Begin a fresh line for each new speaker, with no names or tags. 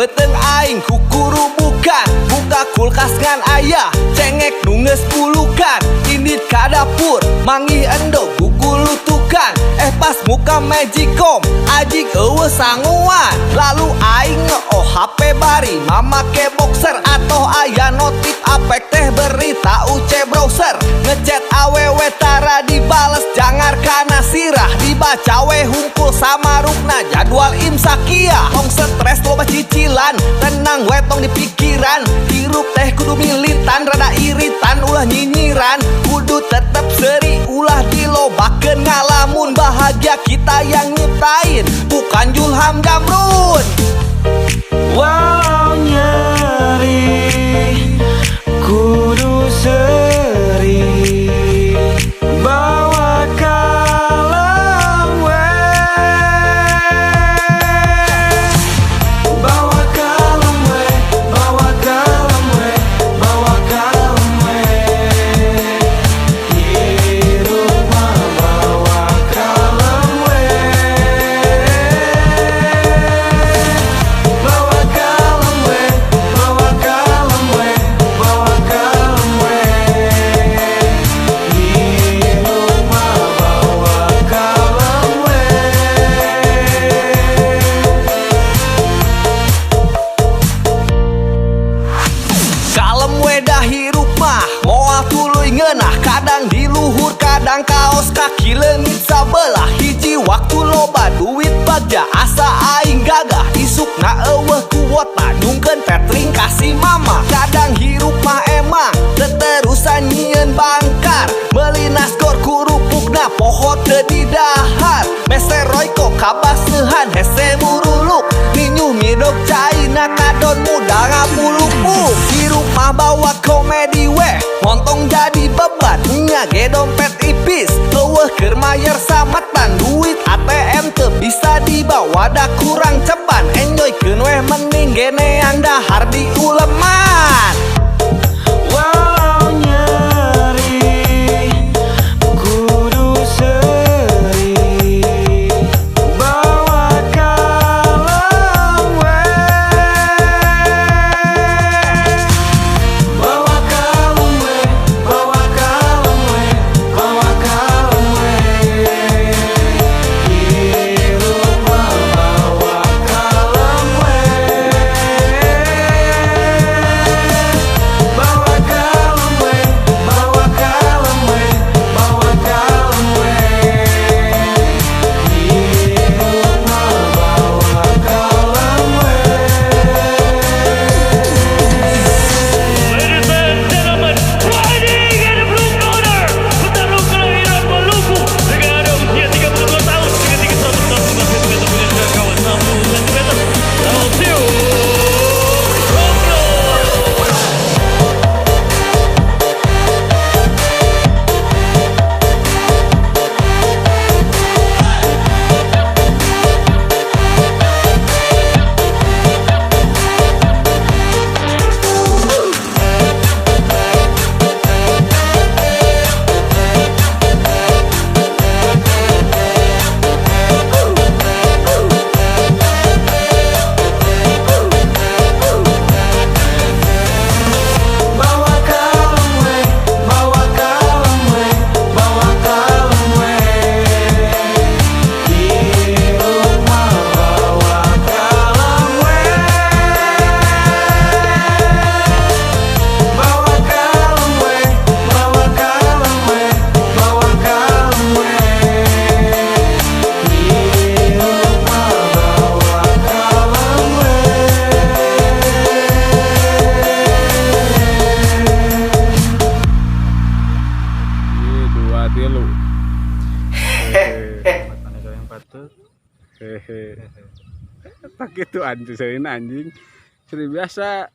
meteng aing kukuru bukan buka kulkas ngan ayah cengek nunges bulukan indit ka dapur manggih endo gugulutukan pas muka magicom ajik eueuh sanguan lalu aing nge-oh HP bari mamake boxer atau aya notif apek teh berita UC browser ngechat awewe tara dibales jangar kana sirah dibaca we hungkul sama rukna jadwal imsakia tong stres loba cicilan tenang we tong di pikiran hirup teh kudu militan rada iritan ulah nyinyiran kudu tetep seri ulah dilobakeun ngalamun bahagia kita yang nyiptain bukan Julham Jamrun.
Walau nyeri kudu seri bawa kalem we bawa kalem we bawa kalem we bawa kalem we di rumah bawa kalem we bawa kalem we bawa kalem we bawa kalem we di rumah bawa kalem we.
Kalem wedah hirup mah moal tuluy ngeunah kadang di luhur kadang kaos kaki leungit sabelah hiji waktu loba duit bagja asa aing gagah isukna eueuh kuota nyungkeun petring kasih mama kadang hirup mah emang teterusan nyieun bangkar meuli nasgor kurupukna poho teu didahar meseroy kok kabaseuhan hese muruluk ninyuh midog caina kadon muda ngapuluk-puluk hirup mah bawa komedi weh montong jadi beban nyage dompet ipis eueuh keur mayer sametan duit ATM teu bisa dibawa da kurang ceban enjoykeun weh mending geneang dahar di uleman.
Walau nyeri kudu seri bawa kalem we bawa kalem we bawa kalem we bawa kalem we di rumah bawa kalem we bawa kalem we bawa kalem we bawa kalem we di rumah bawa kalem we.
Ladies and gentlemen, fighting in the blue corner, petarung kelahiran Maluku dengan usia 32 tahun dengan tinggi 165 cm punya jangkauan 60 cm. Alcio Romeo.
Bawa kalem we, bawa kalem we, bawa kalem we di rumah bawa kalem we bawa kalem we, bawa kalem we, bawa kalem we di rumah bawa kalem we.
Dua tilu hehe tak gitu anjing anjing seri biasa